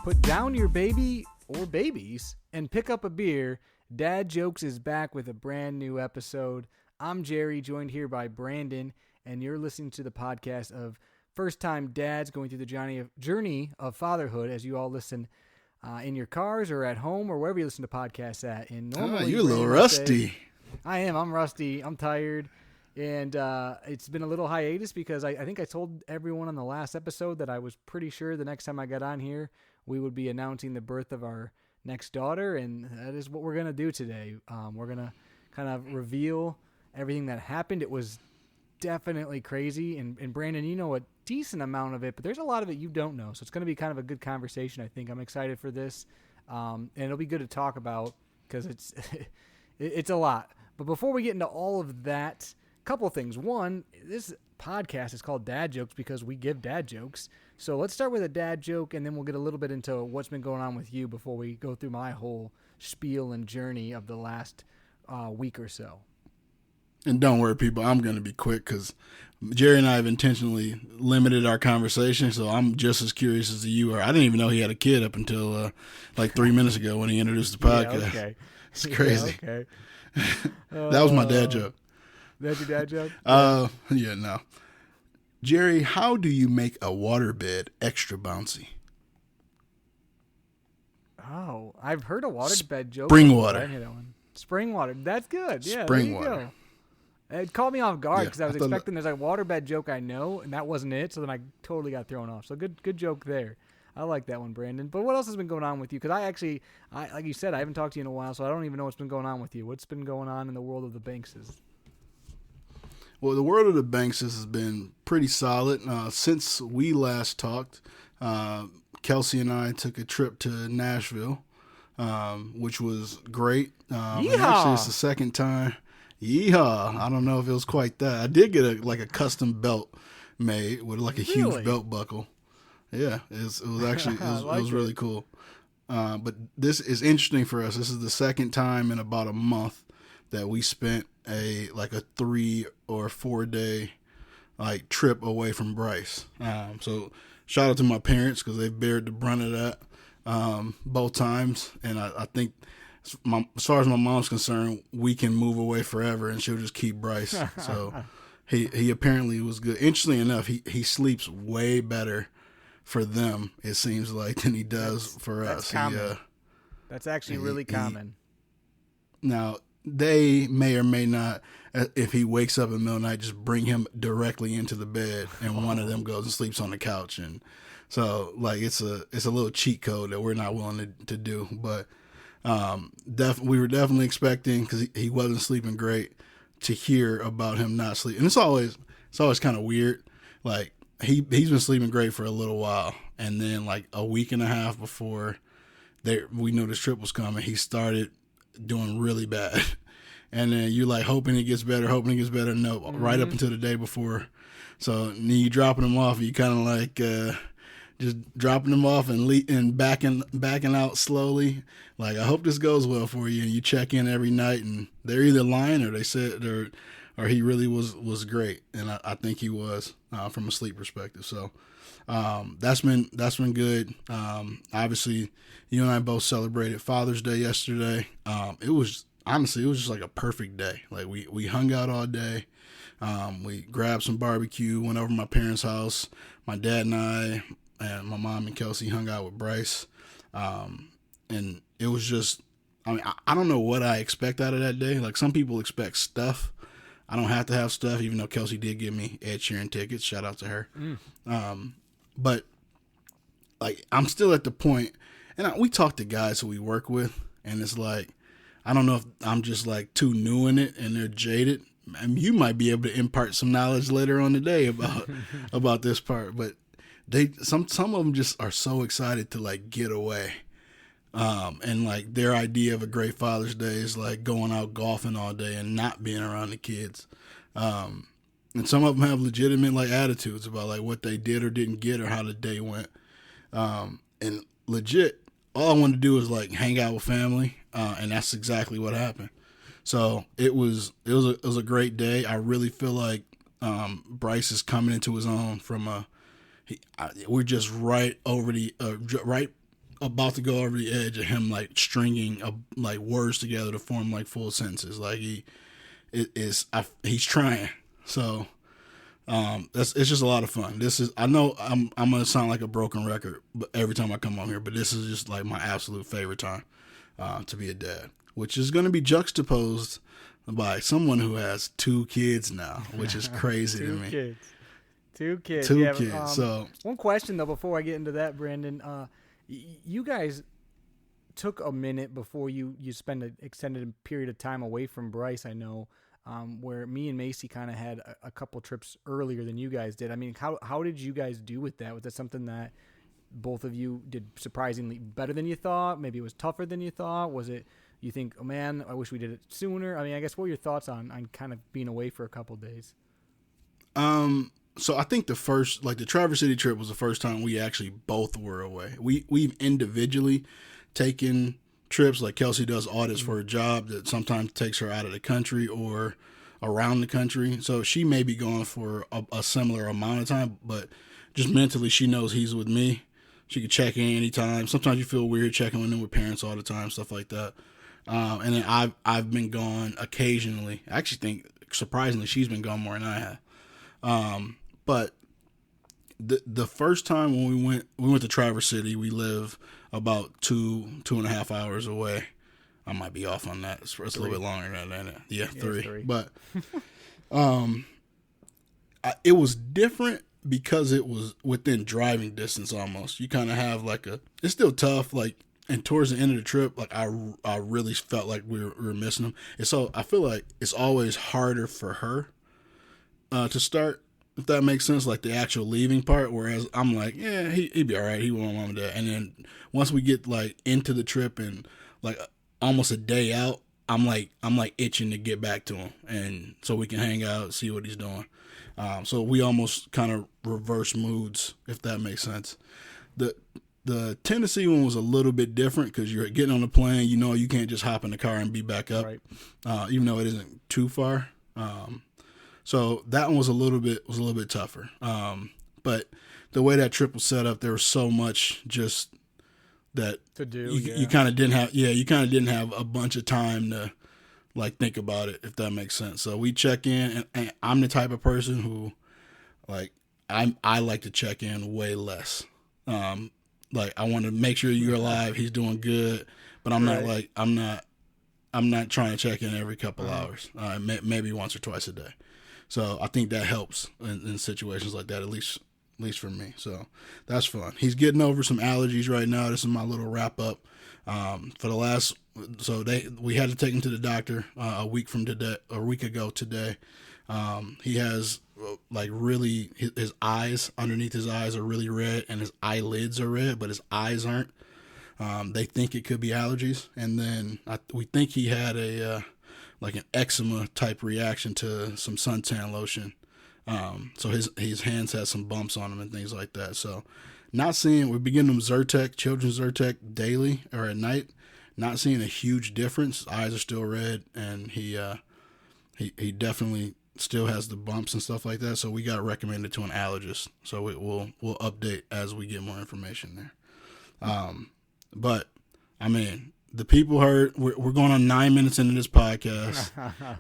Put down your baby or babies and pick up a beer. Dad Jokes is back with a brand new episode. I'm Jerry, joined here by Brandon, and you're listening to the podcast of first-time dads going through the journey of fatherhood as you all listen in your cars or at home or wherever you listen to podcasts at. And normally, you're a little rusty. I am. I'm rusty. I'm tired. And it's been a little hiatus because I think I told everyone on the last episode that I was pretty sure the next time I got on here, we would be announcing the birth of our next daughter, and that is what we're going to do today. We're going to kind of reveal everything that happened. It was definitely crazy, and Brandon, you know a decent amount of it, but there's a lot of it you don't know, so it's going to be kind of a good conversation, I think. I'm excited for this, and it'll be good to talk about because it's a lot. But before we get into all of that, a couple of things. One, this podcast is called Dad Jokes because we give dad jokes. So let's start with a dad joke, and then we'll get a little bit into what's been going on with you before we go through my whole spiel and journey of the last week or so. And don't worry, people, I'm going to be quick because Jerry and I have intentionally limited our conversation, so I'm just as curious as you are. I didn't even know he had a kid up until like 3 minutes ago when he introduced the podcast. Yeah, okay. It's crazy. Yeah, okay. That was my dad joke. That's your dad joke? Yeah, no. Jerry, how do you make a waterbed extra bouncy? Oh, I've heard a waterbed joke. Spring water. I didn't hear that one. Spring water. That's good. Yeah, Spring there you water. Go. It caught me off guard because Yeah, I was I thought expecting there's a waterbed joke I know, and that wasn't it. So then I totally got thrown off. So good joke there. I like that one, Brandon. But what else has been going on with you? Because I like you said, I haven't talked to you in a while, so I don't even know what's been going on with you. What's been going on in the world of the Bankses? Well, the world of the Bankses has been pretty solid. Since we last talked, Kelsey and I took a trip to Nashville, which was great. And actually, it's the second time. Yeehaw! I don't know if it was quite that. I did get a custom belt made with like a huge belt buckle. Yeah, it was actually it was really cool. But this is interesting for us. This is the second time in about a month that we spent a 3 or 4 day trip away from Bryce. So shout out to my parents because they bared the brunt of that both times. And I think as far as my mom's concerned, we can move away forever and she'll just keep Bryce. So he apparently was good. Interestingly enough, he sleeps way better for them, it seems like, than he does for us. Common. That's actually really common. Now, they may or may not, if he wakes up in the middle of the night, just bring him directly into the bed, and one of them goes and sleeps on the couch. And so, it's a little cheat code that we're not willing to do. But we were definitely expecting, because he wasn't sleeping great, to hear about him not sleeping. And it's always kind of weird. He's been sleeping great for a little while, and then a week and a half before we knew this trip was coming, he started doing really bad. And then you're hoping it gets better. No, right up until the day before. So then you dropping him off, you kind of just dropping them off and backing out slowly. I hope this goes well for you. And you check in every night, and they're either lying or they said or he really was great. And I think he was from a sleep perspective. So that's been good. Obviously, you and I both celebrated Father's Day yesterday. It was just a perfect day. We hung out all day. We grabbed some barbecue, went over to my parents' house. My dad and I and my mom and Kelsey hung out with Bryce. And it was just, I don't know what I expect out of that day. Some people expect stuff. I don't have to have stuff, even though Kelsey did give me Ed Sheeran tickets. Shout out to her. But I'm still at the point, and we talk to guys who we work with, and it's I don't know if I'm just too new in it and they're jaded. You might be able to impart some knowledge later on today about this part, but some of them just are so excited to get away. And their idea of a great Father's Day is going out golfing all day and not being around the kids. And some of them have legitimate attitudes about what they did or didn't get or how the day went. And legit, all I wanted to do was hang out with family. And that's exactly what happened. So it was a great day. I really feel like Bryce is coming into his own from we're just right about to go over the edge of him like stringing like words together to form like full sentences. Like he's trying. So it's just a lot of fun. This is, I know I'm gonna sound like a broken record, but every time I come on here, but this is just like my absolute favorite time to be a dad, which is going to be juxtaposed by someone who has 2 kids now, which is crazy to me. Two kids. Two kids. So one question though, before I get into that, Brandon, you guys took a minute before you spend an extended period of time away from Bryce. I know, where me and Macy kind of had a couple trips earlier than you guys did. I mean, how did you guys do with that? Was that something that both of you did surprisingly better than you thought? Maybe it was tougher than you thought. Was it, you think, oh man, I wish we did it sooner? I mean, I guess what were your thoughts on kind of being away for a couple days? So I think the Traverse City trip was the first time we actually both were away. We've individually taken trips, like Kelsey does audits for a job that sometimes takes her out of the country or around the country. So she may be gone for a similar amount of time, but just mentally she knows he's with me. She can check in anytime. Sometimes you feel weird checking in with parents all the time, stuff like that. And then I've been gone occasionally. I actually think surprisingly she's been gone more than I have. But the first time when we went to Traverse City, we live about 2.5 hours away. I might be off on that. It's a little bit longer than that. Yeah, 3. But it was different because it was within driving distance almost. You kind of have like it's still tough, like, and towards the end of the trip, like I really felt like we were missing him. And so I feel like it's always harder for her to start, if that makes sense, like the actual leaving part. Whereas I'm like, yeah, he'd be all right. He won't mom and dad. And then once we get like into the trip and like almost a day out, I'm like itching to get back to him, and so we can hang out, see what he's doing. So we almost kind of reverse moods, if that makes sense. The Tennessee one was a little bit different because you're getting on the plane. You know, you can't just hop in the car and be back up, right. Even though it isn't too far. So that one was a little bit tougher. But the way that trip was set up, there was so much just that to do. You kind of didn't have a bunch of time to like think about it, if that makes sense. So we check in, and I'm the type of person who like I like to check in way less. Like I want to make sure you're alive, he's doing good, but I'm not like I'm not trying to check in every couple hours. Maybe once or twice a day. So I think that helps in situations like that, at least for me. So that's fun. He's getting over some allergies right now. This is my little wrap up. We had to take him to the doctor a week ago today. He has like really his eyes, underneath his eyes are really red, and his eyelids are red, but his eyes aren't. They think it could be allergies, and then we think he had like an eczema type reaction to some suntan lotion. So his hands had some bumps on them and things like that. So we're beginning him Zyrtec, children's Zyrtec daily or at night. Not seeing a huge difference. Eyes are still red, and he definitely still has the bumps and stuff like that. So we got recommended to an allergist. So we'll update as we get more information there. But I mean, the people heard, we're going on 9 minutes into this podcast.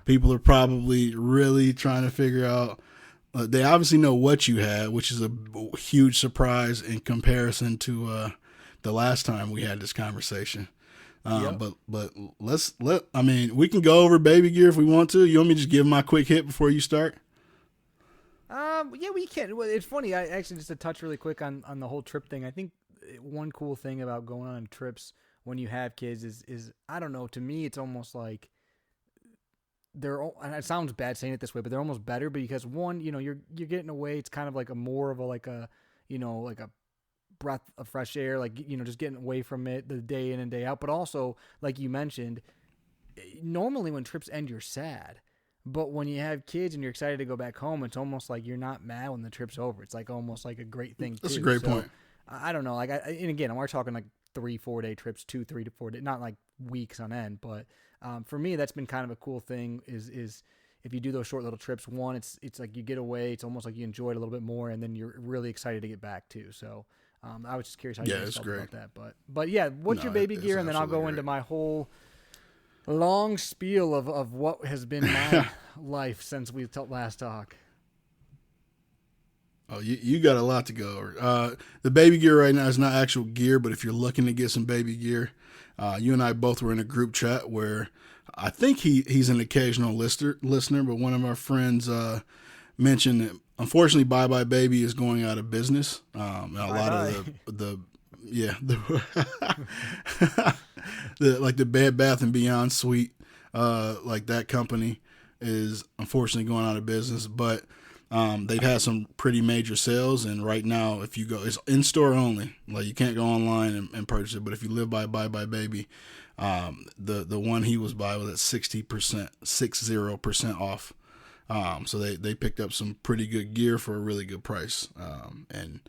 People are probably really trying to figure out, they obviously know what you had, which is a huge surprise in comparison to the last time we had this conversation. Yep. But we can go over baby gear if we want to. You want me to just give my quick hit before you start? Yeah, we can. Well, it's funny. I actually just to touch really quick on the whole trip thing. I think one cool thing about going on trips when you have kids is I don't know, to me it's almost like and it sounds bad saying it this way, but they're almost better because one, you're getting away. It's kind of like more of like a breath of fresh air, like, just getting away from it the day in and day out. But also, like you mentioned, normally when trips end, you're sad. But when you have kids and you're excited to go back home, it's almost like you're not mad when the trip's over. It's like almost like a great thing. That's a great point. I don't know. Like, and again, we're talking like 3-4 day trips, 2-3 to 4 days, not like weeks on end. But for me, that's been kind of a cool thing. Is if you do those short little trips, one, it's like you get away. It's almost like you enjoy it a little bit more, and then you're really excited to get back too. So I was just curious how you guys it's felt great. about that. But yeah, what's No, your baby it's gear? And then I'll go absolutely into great. my whole long spiel of what has been my life since we last talked. Oh, you got a lot to go over. The baby gear right now is not actual gear, but if you're looking to get some baby gear, you and I both were in a group chat where I think he's an occasional listener, but one of our friends mentioned that unfortunately Bye Bye Baby is going out of business. And a lot Bye-bye. of the Bed Bath and Beyond suite, like that company is unfortunately going out of business, but they've had some pretty major sales, and right now, if you go, it's in store only. Like you can't go online and purchase it. But if you live by Bye Bye Baby, the one he was by was at 60% off. So they picked up some pretty good gear for a really good price. And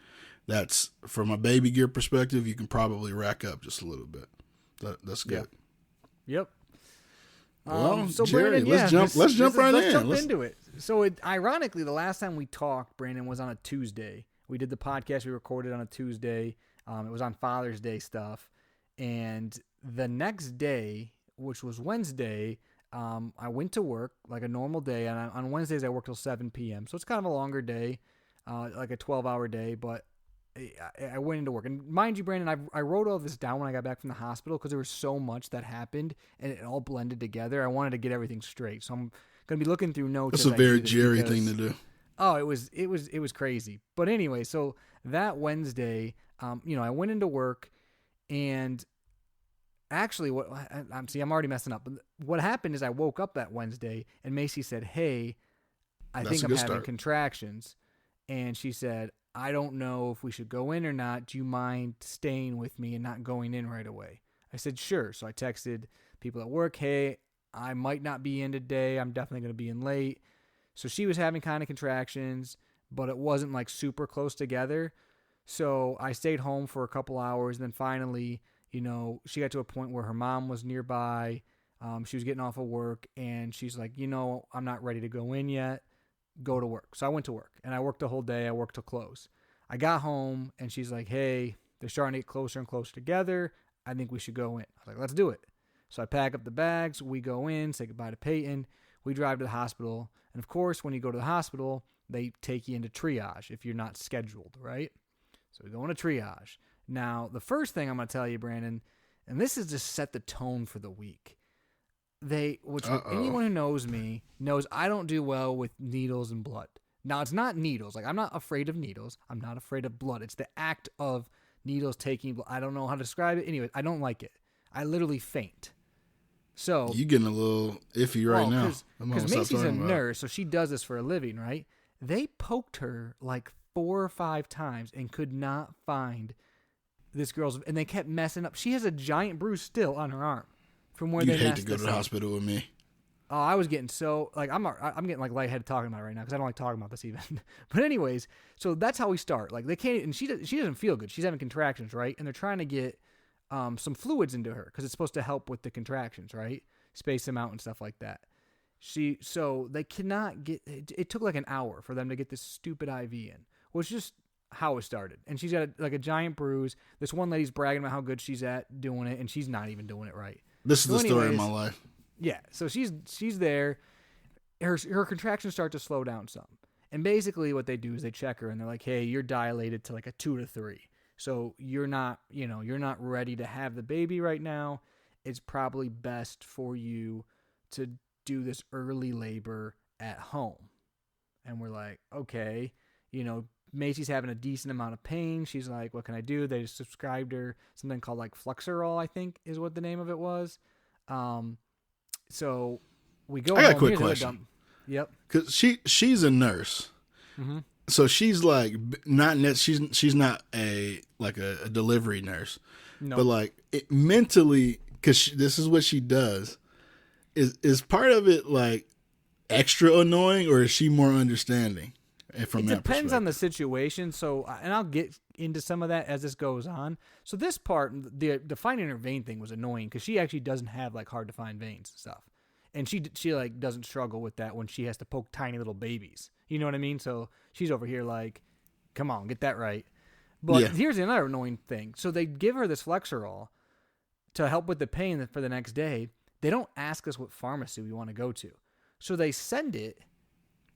that's from a baby gear perspective, you can probably rack up just a little bit. That's good. Yep. Well, So Jerry, Brandon, let's jump let's in. jump into it. So ironically, the last time we talked, Brandon, was on a Tuesday. We did the podcast we recorded on a Tuesday. It was on Father's Day stuff, and the next day, which was Wednesday, I went to work like a normal day, and on Wednesdays I work till 7 p.m. So it's kind of a longer day, like a 12-hour day, but I went into work. And mind you, Brandon, I wrote all this down when I got back from the hospital because there was so much that happened and it all blended together. I wanted to get everything straight. So I'm going to be looking through notes. That's a very Jerry thing to do. Oh, it was crazy. But anyway, so that Wednesday, I went into work, and actually I'm already messing up. But what happened is I woke up that Wednesday and Macy said, "Hey, I think I'm having contractions." And she said, "I don't know if we should go in or not. Do you mind staying with me and not going in right away?" I said, "Sure." So I texted people at work, "Hey, I might not be in today. I'm definitely going to be in late." So she was having kind of contractions, but it wasn't like super close together. So I stayed home for a couple hours. And then finally, she got to a point where her mom was nearby. She was getting off of work, and she's like, "I'm not ready to go in yet. Go to work." So I went to work, and I worked the whole day. I worked till close. I got home, and she's like, "Hey, they're starting to get closer and closer together. I think we should go in." I was like, "Let's do it." So I pack up the bags. We go in, say goodbye to Peyton. We drive to the hospital. And of course, when you go to the hospital, they take you into triage if you're not scheduled, right? So we go into triage. Now, the first thing I'm going to tell you, Brandon, and this is just set the tone for the week. Anyone who knows me knows I don't do well with needles and blood. Now, it's not needles. Like, I'm not afraid of needles. I'm not afraid of blood. It's the act of needles taking blood. I don't know how to describe it. Anyway, I don't like it. I literally faint. So you getting a little iffy right now. Because Macy's a nurse, so she does this for a living, right? They poked her like 4 or 5 times and could not find this girl's, and they kept messing up. She has a giant bruise still on her arm from where they messed hate to go to the hospital with me. Oh, I was getting so like I'm getting like lightheaded talking about it right now because I don't like talking about this even. But anyways, so that's how we start. Like they can't, and she doesn't feel good. She's having contractions, right? And they're trying to get some fluids into her because it's supposed to help with the contractions, right? Space them out and stuff like that. So they cannot get. It took like an hour for them to get this stupid IV in, which is just how it started. And she's got a giant bruise. This one lady's bragging about how good she's at doing it, and she's not even doing it right. This is the story of my life. Yeah, so she's there. Her contractions start to slow down some. And basically what they do is they check her and they're like, "Hey, you're dilated to like a 2 to 3. So you're not ready to have the baby right now. It's probably best for you to do this early labor at home." And we're like, "Okay." Macy's having a decent amount of pain. She's like, "What can I do?" They just subscribed her something called like Flexerol, I think is what the name of it was. So we go. I got home. a quick Here's question. Yep. Because she's a nurse, so she's like she's not a delivery nurse, No. but like mentally, because this is what she does. Is part of it like extra annoying, or is she more understanding? It depends on the situation. So, and I'll get into some of that as this goes on. So this part, the finding her vein thing was annoying because she actually doesn't have like hard to find veins and stuff, and she like doesn't struggle with that when she has to poke tiny little babies. You know what I mean? So she's over here like, "Come on, get that right." But here's another annoying thing. So they give her this Flexerol to help with the pain for the next day. They don't ask us what pharmacy we want to go to. So they send it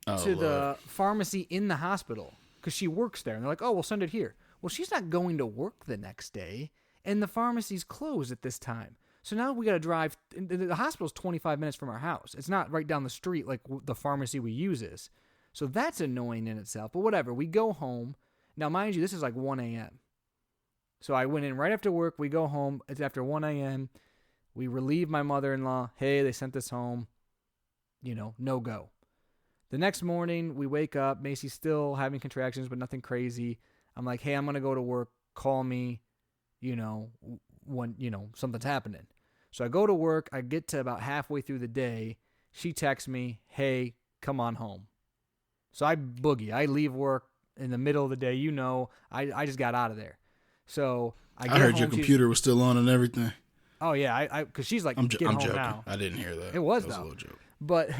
to the pharmacy in the hospital because she works there. And they're like, oh, we'll send it here. Well, she's not going to work the next day, and the pharmacy's closed at this time. So now we got to drive. The hospital's 25 minutes from our house. It's not right down the street like the pharmacy we use is. So that's annoying in itself. But whatever. We go home. Now, mind you, this is like 1 a.m. So I went in right after work. We go home. It's after 1 a.m. We relieve my mother-in-law. Hey, they sent us home. No go. The next morning, we wake up. Macy's still having contractions, but nothing crazy. I'm like, hey, I'm going to go to work. Call me, when, something's happening. So I go to work. I get to about halfway through the day. She texts me, hey, come on home. So I boogie. I leave work in the middle of the day. I just got out of there. So I heard your computer was still on and everything. Oh yeah, because she's like, I'm home joking. now. I didn't hear that. It was a though. little joke. But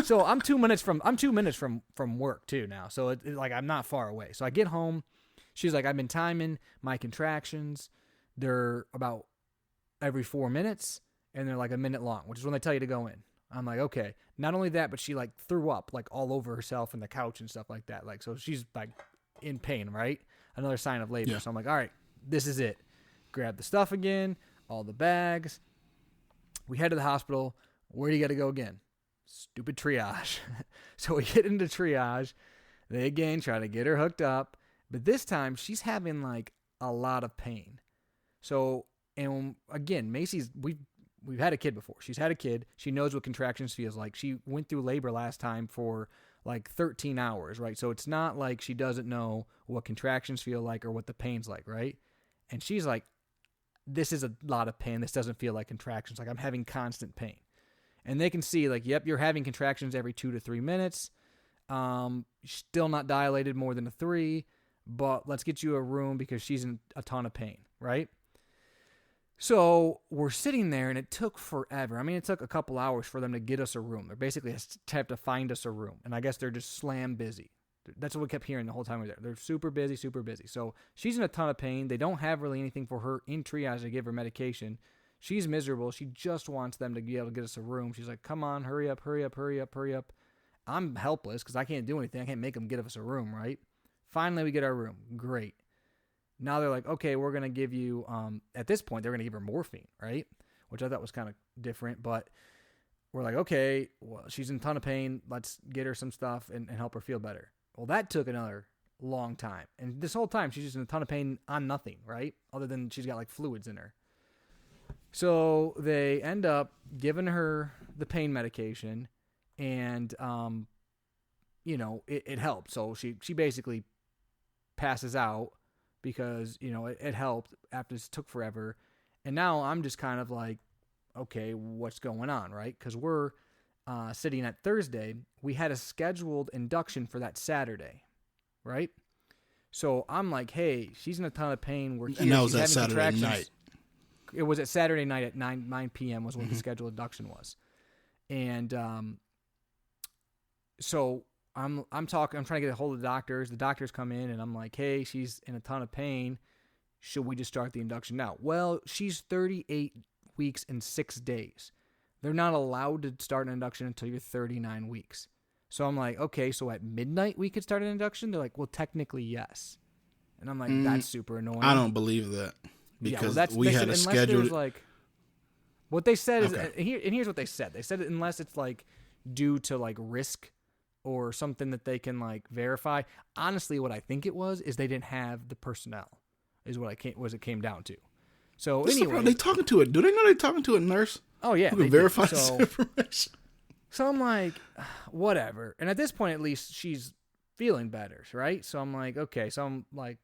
so I'm 2 minutes from work too now. So it's like I'm not far away. So I get home. She's like, I've been timing my contractions. They're about every 4 minutes, and they're like a minute long, which is when they tell you to go in. I'm like, okay. Not only that, but she like threw up like all over herself and the couch and stuff like that. Like, so she's like in pain, right? Another sign of labor. Yeah. So I'm like, all right, this is it. Grab the stuff again, all the bags. We head to the hospital. Where do you got to go again? Stupid triage. So we get into triage. They again try to get her hooked up. But this time she's having like a lot of pain. So, and again, Macy's, we've had a kid before. She's had a kid. She knows what contractions feels like. She went through labor last time for like 13 hours, right? So it's not like she doesn't know what contractions feel like or what the pain's like, right? And she's like, this is a lot of pain. This doesn't feel like contractions. Like I'm having constant pain. And they can see like, yep, you're having contractions every 2 to 3 minutes. Still not dilated more than a 3, but let's get you a room because she's in a ton of pain, right? So we're sitting there, and it took forever. I mean, it took a couple hours for them to get us a room. They basically have to find us a room, and I guess they're just slam busy. That's what we kept hearing the whole time we were there. They're super busy, super busy. So she's in a ton of pain. They don't have really anything for her in triage to give her medication. She's miserable. She just wants them to be able to get us a room. She's like, come on, hurry up, hurry up, hurry up, hurry up. I'm helpless because I can't do anything. I can't make them give us a room, right? Finally, we get our room. Great. Now they're like, okay, we're going to give you, at this point, they're going to give her morphine, right? Which I thought was kind of different, but we're like, okay, well, she's in a ton of pain. Let's get her some stuff and help her feel better. Well, that took another long time. And this whole time, she's just in a ton of pain on nothing, right? Other than she's got like fluids in her. So they end up giving her the pain medication and, it helped. So she basically passes out because, it helped after this took forever. And now I'm just kind of like, okay, what's going on, right? Because we're sitting at Thursday. We had a scheduled induction for that Saturday, right? So I'm like, hey, she's in a ton of pain. We're here. And that was that Saturday night. It was at Saturday night at 9 p.m. was when the scheduled induction was. And so I'm trying to get a hold of the doctors. The doctors come in, and I'm like, hey, she's in a ton of pain. Should we just start the induction now? Well, she's 38 weeks and 6 days. They're not allowed to start an induction until you're 39 weeks. So I'm like, okay, so at midnight we could start an induction? They're like, well, technically, yes. And I'm like, that's super annoying. I don't believe that because we had a scheduled. Like, what they said is, and here's what they said. They said unless it's like due to like risk or something that they can like verify. Honestly, what I think it was is they didn't have the personnel. Is what it came down to. So anyway, they talking to it. Do they know they're talking to a nurse? Oh yeah, who can verify this information. So I'm like, whatever. And at this point, at least she's feeling better, right? So I'm like, okay. So I'm like,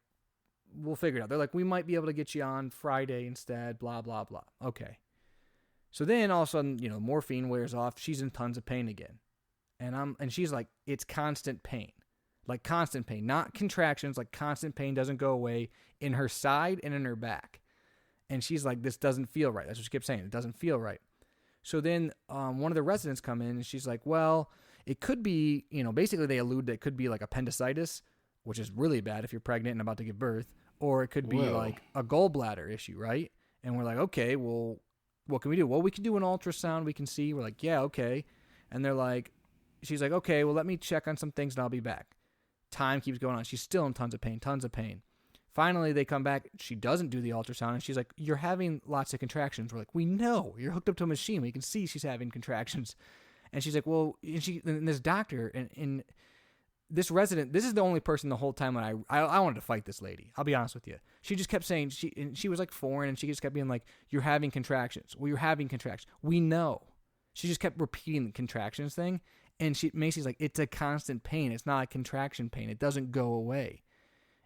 we'll figure it out. They're like, we might be able to get you on Friday instead. Blah blah blah. Okay. So then all of a sudden, morphine wears off. She's in tons of pain again, and she's like, it's constant pain. Like constant pain, not contractions, like constant pain doesn't go away in her side and in her back. And she's like, this doesn't feel right. That's what she kept saying. It doesn't feel right. So then one of the residents come in and she's like, well, it could be, basically they allude that it could be like appendicitis, which is really bad if you're pregnant and about to give birth, or it could be Well, like a gallbladder issue, right? And we're like, okay, well, what can we do? Well, we can do an ultrasound. We can see. We're like, yeah, okay. And they're like, she's like, okay, well, let me check on some things and I'll be back. Time keeps going on. She's still in tons of pain, tons of pain. Finally, they come back. She doesn't do the ultrasound, and she's like, you're having lots of contractions. We're like, we know. You're hooked up to a machine. We can see she's having contractions. And she's like, well, and this doctor, and this resident, this is the only person the whole time when I wanted to fight this lady. I'll be honest with you. She just kept saying, she was like foreign, and she just kept being like, you're having contractions. Well, you're having contractions. We know. She just kept repeating the contractions thing. And Macy's like, it's a constant pain. It's not a contraction pain. It doesn't go away.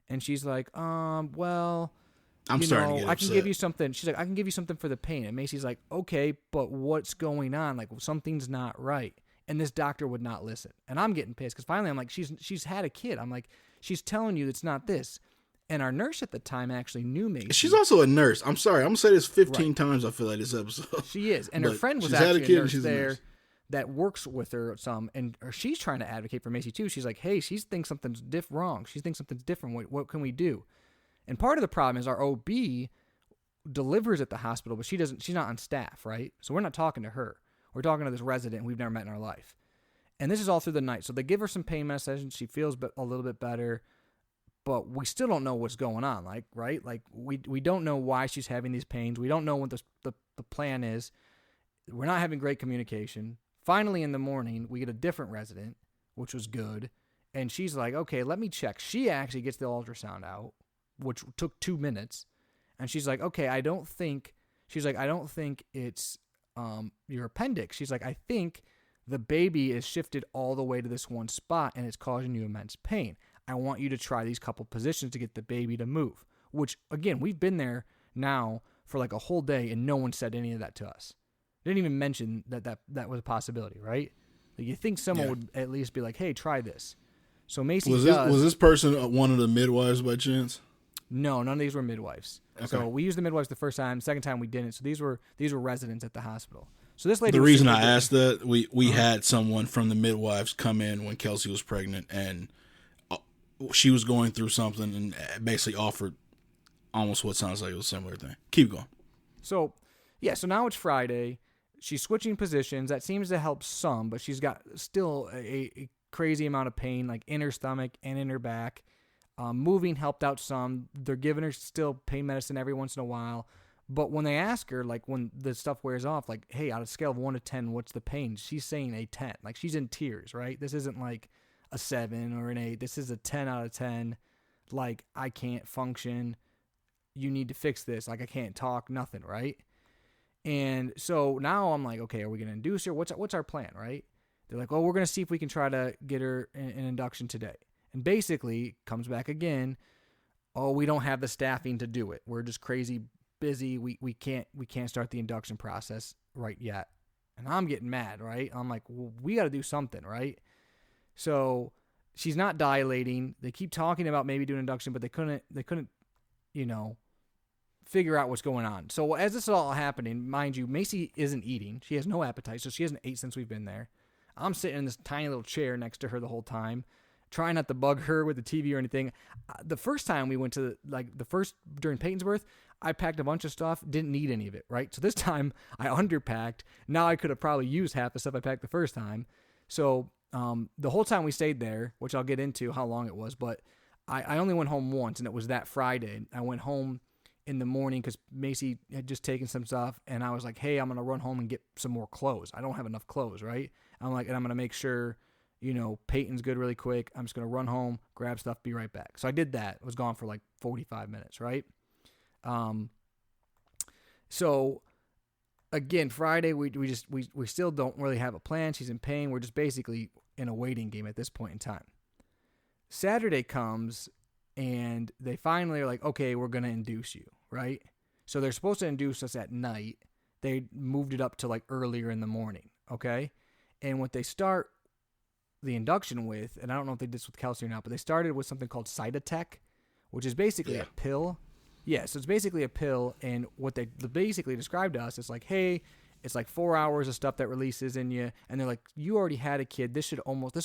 And she's like, well, I'm starting to get I upset. can give you something. She's like, I can give you something for the pain. And Macy's like, okay, but what's going on? Like, something's not right. And this doctor would not listen. And I'm getting pissed because finally I'm like, she's had a kid. I'm like, she's telling you it's not this. And our nurse at the time actually knew Macy. She's also a nurse. I'm sorry. I'm going to say this 15 times, I feel like, this episode. She is. And her friend was she's had actually a a kid nurse there that works with her some. And she's trying to advocate for Macy too. She's like, hey, she thinks something's wrong. She thinks something's different. What can we do? And part of the problem is our OB delivers at the hospital, but she's not on staff, right? So we're not talking to her. We're talking to this resident we've never met in our life. And this is all through the night. So they give her some pain medicine. She feels a little bit better. But we still don't know what's going on, like, right? Like, we don't know why she's having these pains. We don't know what the plan is. We're not having great communication. Finally, in the morning, we get a different resident, which was good. And she's like, okay, let me check. She actually gets the ultrasound out, which took 2 minutes. And she's like, okay, I don't think it's your appendix. She's like, I think the baby is shifted all the way to this one spot, and it's causing you immense pain. I want you to try these couple positions to get the baby to move, which, again, we've been there now for like a whole day, and no one said any of that to us. They didn't even mention that was a possibility, right? Like, you think someone would at least be like, hey, try this. So Macy was this person one of the midwives by chance? No, none of these were midwives. Okay. So we used the midwives the first time. Second time we didn't. So these were residents at the hospital. So this lady. The reason I asked that, we had someone from the midwives come in when Kelsey was pregnant, and she was going through something and basically offered almost what sounds like it was a similar thing. Keep going. So, yeah, so now it's Friday. She's switching positions. That seems to help some, but she's got still a crazy amount of pain, like in her stomach and in her back. Moving helped out some. They're giving her still pain medicine every once in a while. But when they ask her, like when the stuff wears off, like, hey, on a scale of 1 to 10, what's the pain? She's saying a 10. Like, she's in tears, right? This isn't like a 7 or an 8. This is a 10 out of 10. Like, I can't function. You need to fix this. Like, I can't talk, nothing, right? And so now I'm like, okay, are we going to induce her? What's our plan, right? They're like, well, we're going to see if we can try to get her an induction today. And basically, comes back again, oh, we don't have the staffing to do it. We're just crazy busy. We can't start the induction process right yet. And I'm getting mad, right? I'm like, well, we got to do something, right? So she's not dilating. They keep talking about maybe doing induction, but they couldn't, figure out what's going on. So as this is all happening, mind you, Macy isn't eating. She has no appetite, so she hasn't ate since we've been there. I'm sitting in this tiny little chair next to her the whole time, trying not to bug her with the TV or anything. The first time we went to, during Peyton's birth, I packed a bunch of stuff, didn't need any of it, right? So this time I underpacked. Now I could have probably used half the stuff I packed the first time. So the whole time we stayed there, which I'll get into how long it was, but I only went home once, and it was that Friday. I went home in the morning because Macy had just taken some stuff, and I was like, hey, I'm going to run home and get some more clothes. I don't have enough clothes, right? I'm like, and I'm going to make sure, Peyton's good really quick. I'm just going to run home, grab stuff, be right back. So I did that. I was gone for like 45 minutes, right? So again, Friday, we still don't really have a plan. She's in pain. We're just basically in a waiting game at this point in time. Saturday comes, and they finally are like, okay, we're going to induce you, right? So they're supposed to induce us at night. They moved it up to like earlier in the morning, okay? And what they start the induction with, and I don't know if they did this with Kelsey or not, but they started with something called Cytotec, which is basically a pill. Yeah, so it's basically a pill, and what they basically described to us is like, hey, it's like 4 hours of stuff that releases in you, and they're like, you already had a kid. This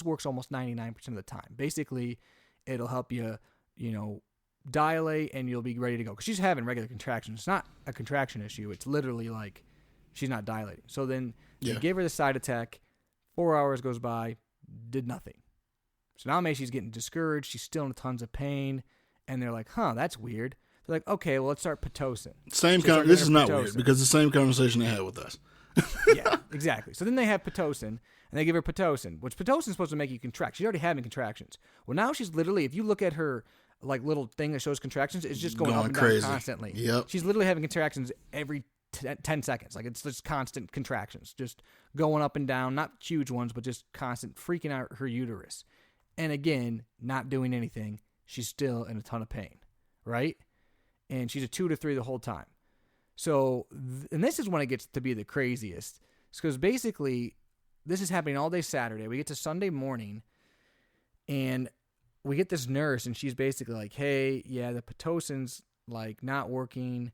works almost 99% of the time. Basically, it'll help you, dilate and you'll be ready to go. Because she's having regular contractions. It's not a contraction issue. It's literally like she's not dilating. So then they gave her the side attack. 4 hours goes by, did nothing. So now Macy's getting discouraged. She's still in tons of pain. And they're like, that's weird. They're like, okay, well, let's start Pitocin. This is not weird because the same conversation they had with us. Yeah, exactly. So then they have Pitocin, and they give her Pitocin, which Pitocin is supposed to make you contract. She's already having contractions. Well, now she's literally, if you look at her like little thing that shows contractions, it's just going up and crazy. Down constantly. Yep. She's literally having contractions every 10 seconds. Like, it's just constant contractions, just going up and down, not huge ones, but just constant, freaking out her uterus. And again, not doing anything. She's still in a ton of pain, right? And she's a 2 to 3 the whole time. So, and this is when it gets to be the craziest. Because basically, this is happening all day Saturday. We get to Sunday morning, and we get this nurse, and she's basically like, hey, yeah, the Pitocin's, like, not working.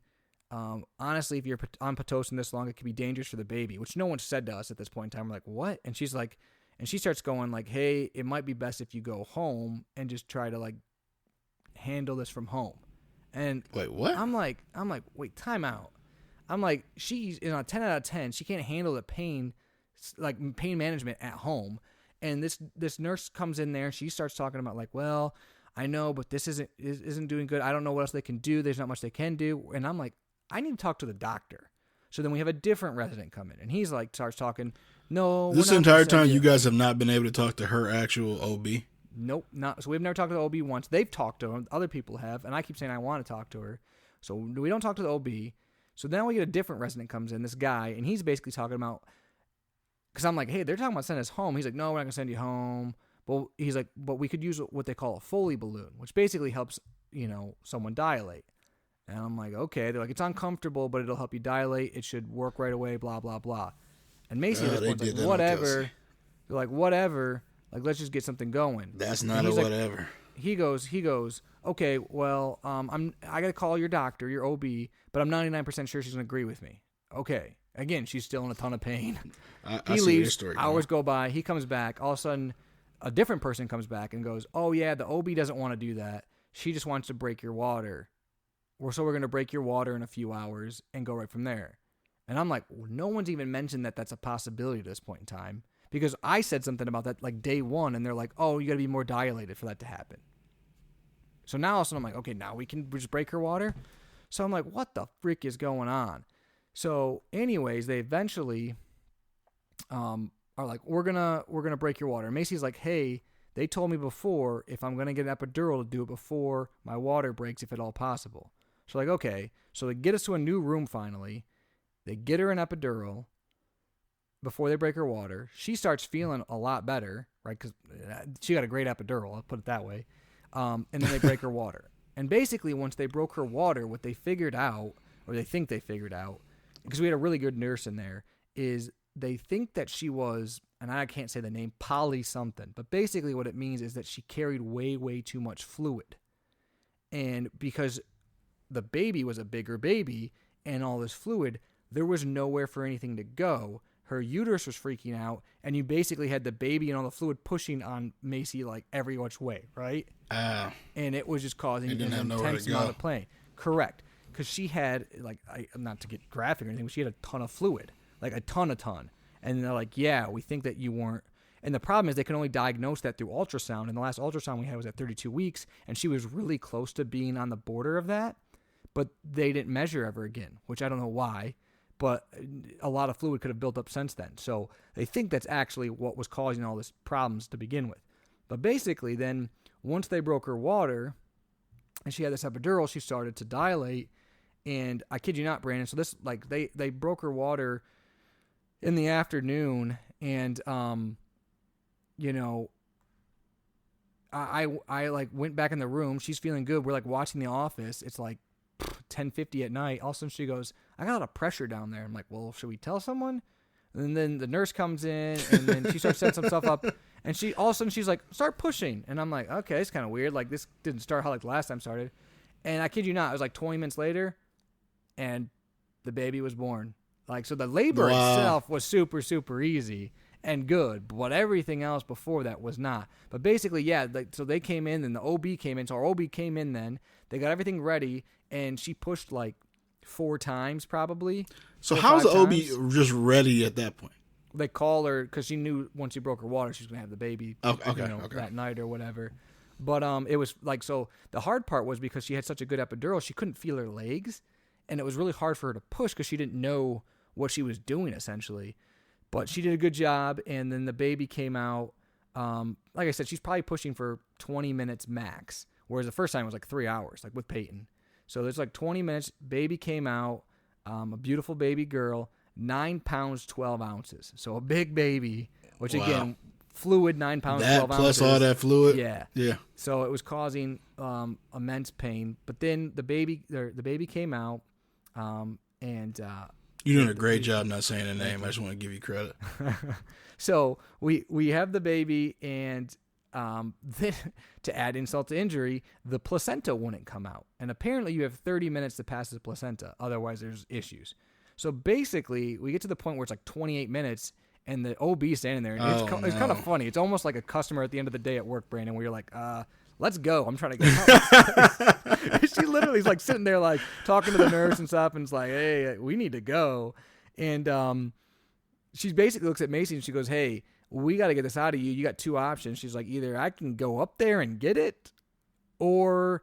Honestly, if you're on Pitocin this long, it could be dangerous for the baby, which no one said to us at this point in time. We're like, what? And she's like, and she starts going like, hey, it might be best if you go home and just try to, like, handle this from home. And wait, what? I'm like, wait, time out. I'm like, she's in a 10 out of 10. She can't handle the pain, like pain management at home. And this nurse comes in there. And she starts talking about like, well, I know, but this isn't doing good. I don't know what else they can do. There's not much they can do. And I'm like, I need to talk to the doctor. So then we have a different resident come in, and he's like, starts talking. No, this entire time you guys have not been able to talk to her actual OB. Nope, not. So we've never talked to the OB once. They've talked to her. Other people have, and I keep saying I want to talk to her. So we don't talk to the OB. So then we get a different resident comes in, this guy, and he's basically talking about, because I'm like, hey, they're talking about sending us home. He's like, no, we're not going to send you home. Well, he's like, but we could use what they call a Foley balloon, which basically helps, someone dilate. And I'm like, okay. They're like, it's uncomfortable, but it'll help you dilate. It should work right away, blah, blah, blah. And Macy at this point's like, whatever. They're like, whatever. Like, let's just get something going. That's not a whatever. He goes, okay, well, I got to call your doctor, your OB, but I'm 99% sure she's going to agree with me. Okay. Again, she's still in a ton of pain. He leaves, hours go by, he comes back, all of a sudden, a different person comes back and goes, oh, yeah, the OB doesn't want to do that. She just wants to break your water. So we're going to break your water in a few hours and go right from there. And I'm like, well, no one's even mentioned that that's a possibility at this point in time. Because I said something about that like day one, and they're like, oh, you got to be more dilated for that to happen. So now all of a sudden I'm like, okay, now we can just break her water? So I'm like, what the frick is going on? So anyways, they eventually are like, we're gonna break your water. And Macy's like, hey, they told me before if I'm going to get an epidural to do it before my water breaks, if at all possible. So like, okay. So they get us to a new room finally. They get her an epidural before they break her water. She starts feeling a lot better, right? Because she got a great epidural, I'll put it that way. And then they break her water. And basically, once they broke her water, what they figured out, or they think they figured out, because we had a really good nurse in there, is they think that she was, and I can't say the name, poly something, but basically what it means is that she carried way, way too much fluid. And because the baby was a bigger baby and all this fluid, there was nowhere for anything to go. Her uterus was freaking out, and you basically had the baby and all the fluid pushing on Macy like every which way, right? And it was just causing an intense amount of pain. Correct. Because she had, like, not to get graphic or anything, but she had a ton of fluid, like a ton. And they're like, yeah, we think that you weren't. And the problem is they can only diagnose that through ultrasound. And the last ultrasound we had was at 32 weeks, and she was really close to being on the border of that. But they didn't measure ever again, which I don't know why. But a lot of fluid could have built up since then. So they think that's actually what was causing all this problems to begin with. But basically then, once they broke her water, and she had this epidural, she started to dilate. And I kid you not, Brandon, so this, like, they broke her water in the afternoon, and, I like went back in the room. She's feeling good. We're like watching The Office. It's like 10:50 at night. All of a sudden she goes, I got a lot of pressure down there. I'm like, well, should we tell someone? And then the nurse comes in, and then she starts setting some stuff up, and all of a sudden she's like, start pushing. And I'm like, okay, it's kind of weird. Like, this didn't start how like the last time started. And I kid you not, it was like 20 minutes later, and the baby was born. Like, so the labor itself was super, super easy. and good, but everything else before that was not. But basically, yeah, so they came in, and the OB came in. So our OB came in then. They got everything ready, and she pushed like 4 times probably. So 4 or how's 5 the OB times. just ready at that point? They call her because she knew once she broke her water, she was gonna have the baby. Okay. That night or whatever. But it was like, so the hard part was because she had such a good epidural, she couldn't feel her legs, and it was really hard for her to push because she didn't know what she was doing essentially. But she did a good job, and then the baby came out. Like I said, she's probably pushing for 20 minutes max, whereas the first time was like 3 hours, like with Peyton. So there's like 20 minutes. Baby came out, a beautiful baby girl, 9 pounds 12 ounces. So a big baby, which again, fluid, 9 pounds 12 ounces. That plus all that fluid. Yeah. So it was causing immense pain. But then the baby came out, and you're doing a great job not saying the name. I just want to give you credit. So we have the baby, and then to add insult to injury, the placenta wouldn't come out. And apparently you have 30 minutes to pass the placenta. Otherwise, there's issues. So basically, we get to the point where it's like 28 minutes, and the OB is standing there. And it's kind of funny. It's almost like a customer at the end of the day at work, Brandon, where you're like, let's go. I'm trying to get out. She literally is like sitting there like talking to the nurse and stuff, and it's like, hey, we need to go. And she basically looks at Macy and she goes, hey, we got to get this out of you. You got 2 options. She's like, either I can go up there and get it, or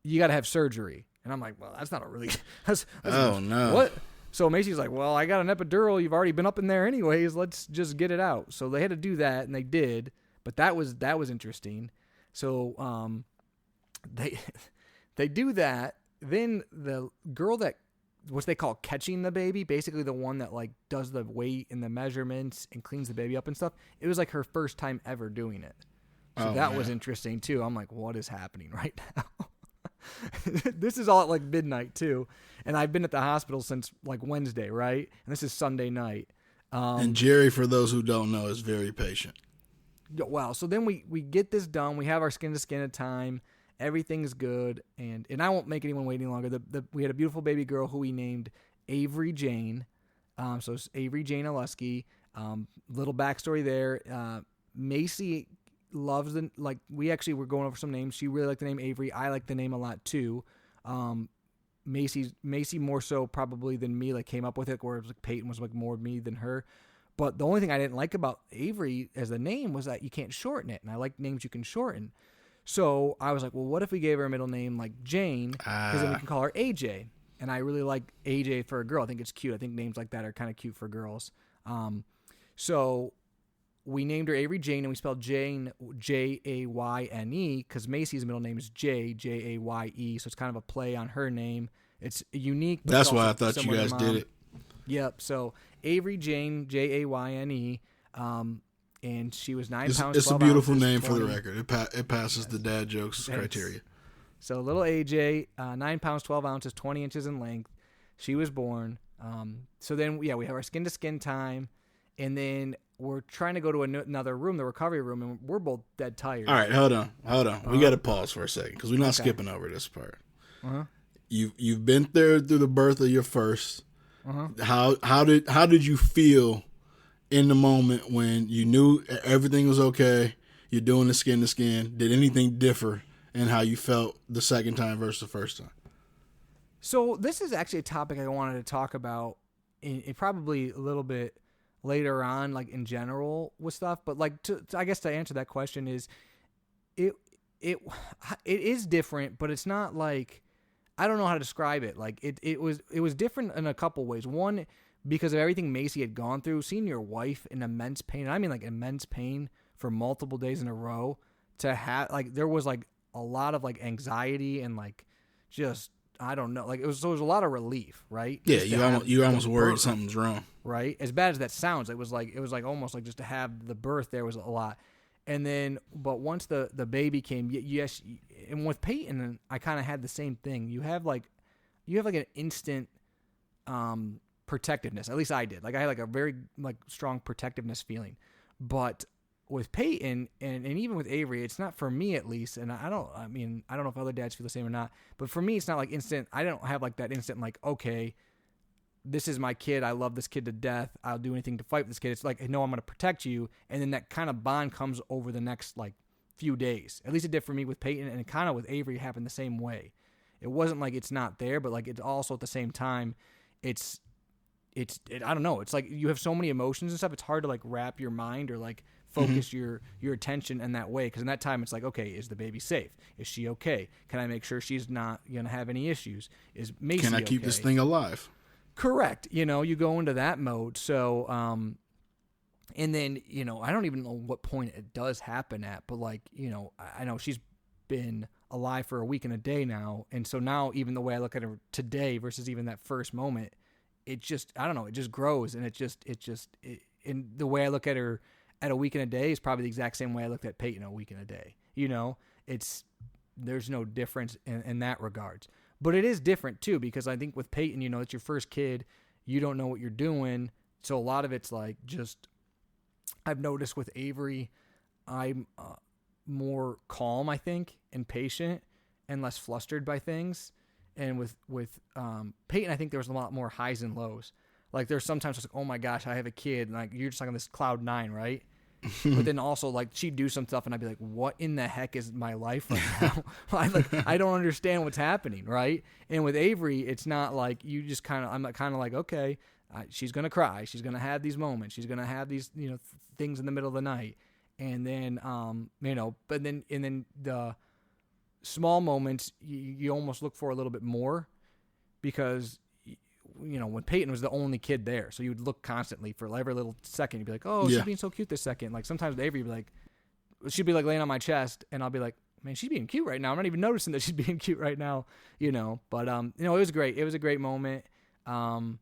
you got to have surgery. And I'm like, well, that's not a really no. What? So Macy's like, well, I got an epidural. You've already been up in there anyways. Let's just get it out. So they had to do that, and they did. But that was interesting. So they do that. Then the girl that, what they call catching the baby, basically the one that like does the weight and the measurements and cleans the baby up and stuff, it was like her first time ever doing it. So that was interesting too. I'm like, what is happening right now? This is all at like midnight too. And I've been at the hospital since like Wednesday, right? And this is Sunday night. And Jerry, for those who don't know, is very patient. Wow. So then we get this done. We have our skin to skin time. Everything's good. And I won't make anyone wait any longer. We had a beautiful baby girl who we named Avery Jane. So it's Avery Jane Alusky. Little backstory there. Macy loves we actually were going over some names. She really liked the name Avery. I like the name a lot too. Macy more so probably than me, like came up with it, where it was like Peyton was like more me than her. But the only thing I didn't like about Avery as the name was that you can't shorten it, and I like names you can shorten. So I was like, well, what if we gave her a middle name like Jane, because then we can call her AJ. And I really like AJ for a girl. I think it's cute. I think names like that are kind of cute for girls. So we named her Avery Jane, and we spelled Jane Jayne, because Macy's middle name is Jaye. So it's kind of a play on her name. It's unique. But that's why I thought you guys did it. Yep. So Avery Jane, Jayne, and she was 9 pounds. It's 12 a beautiful ounces, name 20. for the record. It passes the dad jokes criteria. So little AJ, 9 pounds 12 ounces, 20 inches in length. She was born. So then we have our skin to skin time, and then we're trying to go to another room, the recovery room, and we're both dead tired. All right, hold on. We got to pause for a second because we're not skipping over this part. You've been there through the birth of your first. How did you feel in the moment when you knew everything was okay? You're doing the skin to skin. Did anything differ in how you felt the second time versus the first time? So this is actually a topic I wanted to talk about in probably a little bit later on, like in general with stuff. But like, I guess to answer that question is, it is different, but it's not like, I don't know how to describe it. Like it was different in a couple ways. One, because of everything Macy had gone through, seeing your wife in immense pain, and I mean like immense pain for multiple days in a row, to have like, there was like a lot of like anxiety and like just, I don't know, like it was a lot of relief, right? Yeah, you almost worried something's wrong, right? As bad as that sounds, it was like almost like just to have the birth there was a lot. And then, but once the baby came, yes, and with Peyton, I kind of had the same thing. You have like an instant protectiveness. At least I did. Like I had like a very like strong protectiveness feeling. But with Peyton and even with Avery, it's not, for me at least, and I don't know if other dads feel the same or not, but for me, it's not like instant. I don't have like that instant like, okay, this is my kid. I love this kid to death. I'll do anything to fight for this kid. It's like, no, I'm going to protect you. And then that kind of bond comes over the next like few days. At least it did for me with Peyton, and it kind of with Avery happened the same way. It wasn't like it's not there, but like it's also at the same time, it's I don't know. It's like you have so many emotions and stuff. It's hard to like wrap your mind or like focus your attention in that way. Because in that time, it's like, okay, is the baby safe? Is she okay? Can I make sure she's not gonna have any issues? Is Macy Can I keep this thing alive? Correct. You go into that mode. So, and then I don't even know what point it does happen at, but like I know she's been alive for a week and a day now, and so now even the way I look at her today versus even that first moment, it just, I don't know, it just grows, and and the way I look at her at a week and a day is probably the exact same way I looked at Peyton a week and a day. There's no difference in that regards, but it is different too, because I think with Peyton, it's your first kid, you don't know what you're doing, so a lot of it's like just, I've noticed with Avery, I'm more calm, I think, and patient, and less flustered by things. And with Peyton, I think there was a lot more highs and lows. Like there's sometimes it's like, oh my gosh, I have a kid, and like you're just like on this cloud nine, right? But then also like she'd do some stuff, and I'd be like, what in the heck is my life right now? I don't understand what's happening, right? And with Avery, it's not like you just I'm kind of like, okay, she's gonna cry, she's gonna have these moments, she's gonna have these things in the middle of the night, and then but then the small moments you almost look for a little bit more, because when Peyton was the only kid there, so you would look constantly for every little second. You'd be like, oh, she's being so cute this second. Like sometimes with Avery, she'd be like laying on my chest, and I'll be like, man, she's being cute right now. I'm not even noticing that she's being cute right now, But it was great. It was a great moment, and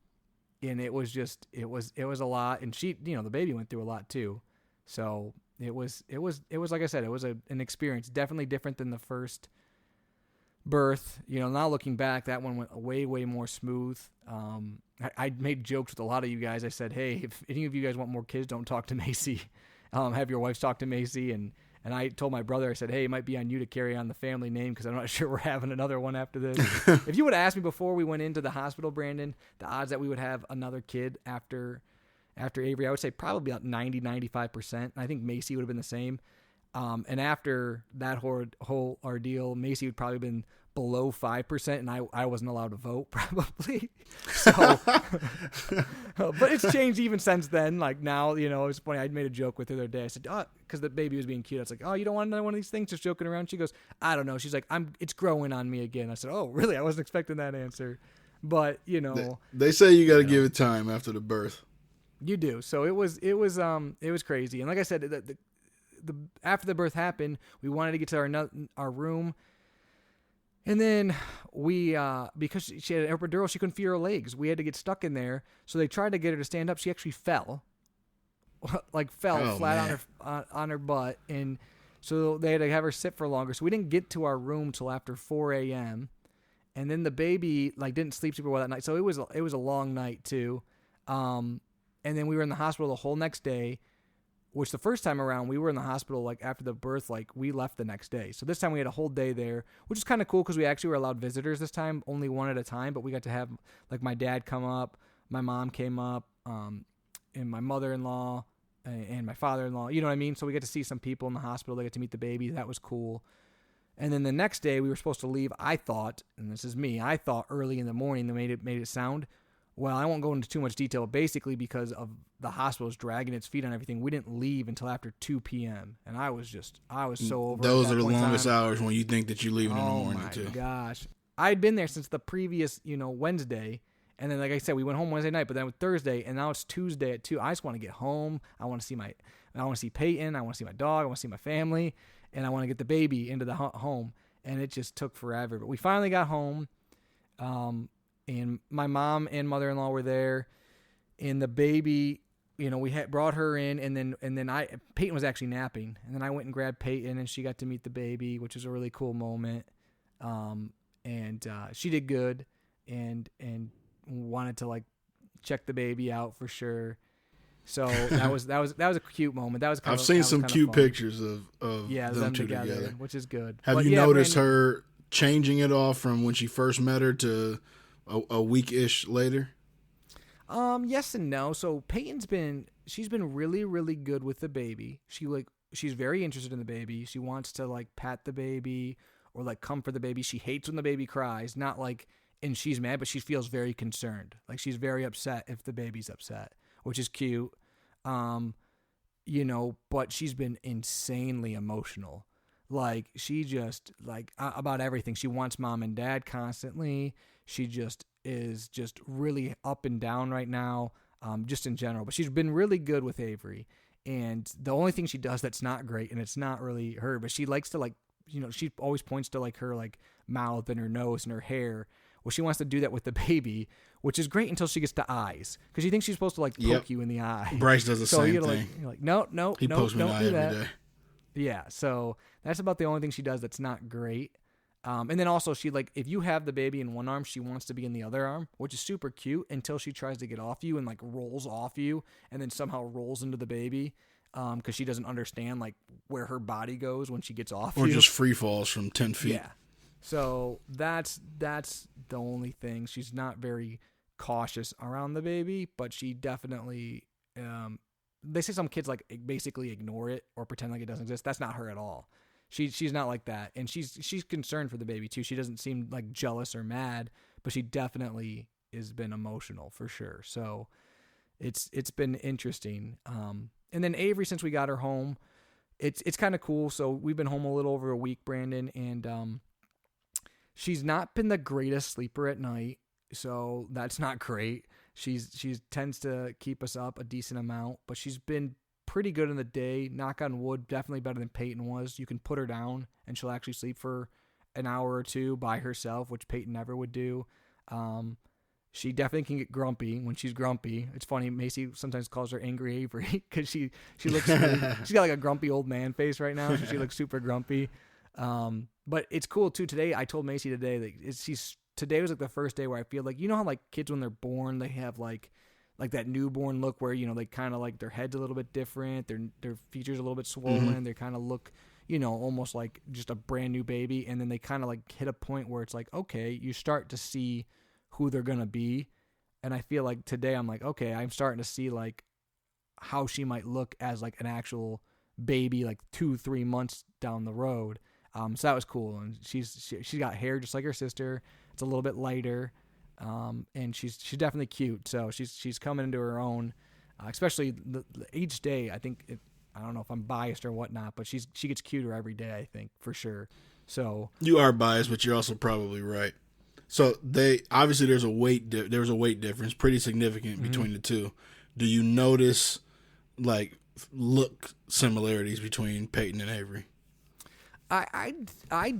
it was just it was a lot. And she, the baby went through a lot too, so it was like I said, it was an experience, definitely different than the first birth. Now looking back, that one went way more smooth. I made jokes with a lot of you guys. I said, hey, if any of you guys want more kids, don't talk to Macy. Have your wives talk to Macy. And I told my brother, I said, hey, it might be on you to carry on the family name, because I'm not sure we're having another one after this. If you would have asked me before we went into the hospital, Brandon, the odds that we would have another kid after Avery, I would say probably about 90-95%. I think Macy would have been the same. And after that whole ordeal, Macy would probably have been below 5%, and I wasn't allowed to vote probably. So, but it's changed even since then. Like now, it's funny. I made a joke with her the other day. I said, because the baby was being cute. I was like, oh, you don't want another one of these things? Just joking around. She goes, I don't know. She's like, it's growing on me again. I said, oh, really? I wasn't expecting that answer. But they say you got to give it time after the birth. You do. So it was crazy. And like I said, the after the birth happened, we wanted to get to our room. And then we, because she had an epidural, she couldn't feel her legs. We had to get stuck in there. So they tried to get her to stand up. She actually fell, flat on her butt. And so they had to have her sit for longer. So we didn't get to our room till after 4 a.m. And then the baby didn't sleep super well that night. So it was a long night too. And then we were in the hospital the whole next day. Which the first time around, we were in the hospital, after the birth, we left the next day. So this time we had a whole day there, which is kind of cool because we actually were allowed visitors this time, only one at a time, but we got to have, my dad come up, my mom came up, and my mother-in-law, and my father-in-law, you know what I mean? So we got to see some people in the hospital. They got to meet the baby. That was cool. And then the next day, we were supposed to leave, I thought, and this is me, I thought early in the morning they made it sound. Well, I won't go into too much detail. Basically, because of the hospital's dragging its feet on everything, we didn't leave until after 2 p.m. And I was so over. Those are the longest hours when you think that you're leaving in the morning, too. Oh, my gosh. I'd been there since the previous, Wednesday. And then, like I said, we went home Wednesday night, but then with Thursday, and now it's Tuesday at 2. I just want to get home. I want to see Peyton. I want to see my dog. I want to see my family. And I want to get the baby into the home. And it just took forever. But we finally got home. And my mom and mother-in-law were there, and the baby, we had brought her in, and then Peyton was actually napping, and then I went and grabbed Peyton, and she got to meet the baby, which was a really cool moment. And she did good, and wanted to check the baby out for sure. So that was a cute moment. I've seen some cute pictures of them two together, which is good. Have you noticed her changing it off from when she first met her to a week-ish later? Yes and no. So she's been really, really good with the baby. She's very interested in the baby. She wants to like pat the baby or like comfort the baby. She hates when the baby cries. Not like and she's mad, but she feels very concerned. Like she's very upset if the baby's upset, which is cute. Um, but she's been insanely emotional. Like she just like about everything. She wants mom and dad constantly. She just is just really up and down right now, just in general. But she's been really good with Avery. And the only thing she does that's not great, and it's not really her, but she likes to like, she always points to like her like mouth and her nose and her hair. Well, she wants to do that with the baby, which is great until she gets to eyes, because she thinks she's supposed to like poke you in the eye. Bryce does the same thing. You're like, no, He pokes me in the don't eye do that. every day. Yeah, so that's about the only thing she does that's not great. And then also she like, if you have the baby in one arm, she wants to be in the other arm, which is super cute until she tries to get off you and like rolls off you and then somehow rolls into the baby. Because she doesn't understand like where her body goes when she gets off or you. just free falls from 10 feet. Yeah. So that's the only thing. She's not very cautious around the baby, but she definitely. They say some kids like basically ignore it or pretend like it doesn't exist. That's not her at all. She's not like that, and she's concerned for the baby too. She doesn't seem like jealous or mad, but she definitely has been emotional for sure. So it's been interesting. And then Avery, since we got her home, it's kind of cool. So we've been home a little over a week, Brandon, and she's not been the greatest sleeper at night, so that's not great. She tends to keep us up a decent amount, but she's been pretty good in the day. Knock on wood, definitely better than Peyton was. You can put her down and she'll actually sleep for an hour or two by herself, which Peyton never would do. She definitely can get grumpy when she's grumpy. It's funny, Macy sometimes calls her Angry Avery because she looks really, she's got like a grumpy old man face right now, so she looks super grumpy. But it's cool too. Today I told Macy today that today was like the first day where I feel like, how like kids when they're born they have like that newborn look where they kind of like their head's a little bit different, their features a little bit swollen, they kind of look almost like just a brand new baby, and then they kind of like hit a point where it's like, okay, you start to see who they're gonna be. And I feel like today I'm like, okay, I'm starting to see like how she might look as like an actual baby like 2-3 months down the road. So that was cool, and she's got hair just like her sister. It's a little bit lighter, and she's definitely cute. So she's coming into her own, especially each day. I think I don't know if I'm biased or whatnot, but she gets cuter every day. I think for sure. So you are biased, but you're also probably right. So obviously there was a weight difference, pretty significant between the two. Do you notice like look similarities between Peyton and Avery? I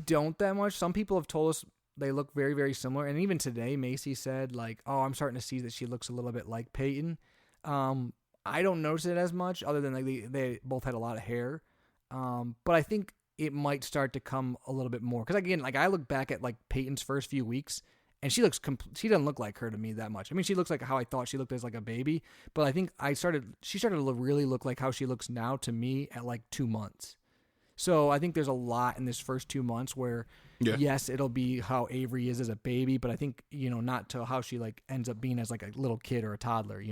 don't that much. Some people have told us they look very, very similar, and even today Macy said like, oh, I'm starting to see that she looks a little bit like Peyton. I don't notice it as much, other than like they both had a lot of hair. But I think it might start to come a little bit more, because again, like I look back at like Peyton's first few weeks, and she doesn't look like her to me that much. I mean, she looks like how I thought she looked as like a baby, but I think she started to really look like how she looks now to me at like 2 months. So I think there's a lot in this first 2 months where, yes, it'll be how Avery is as a baby, but I think, not to how she like ends up being as like a little kid or a toddler,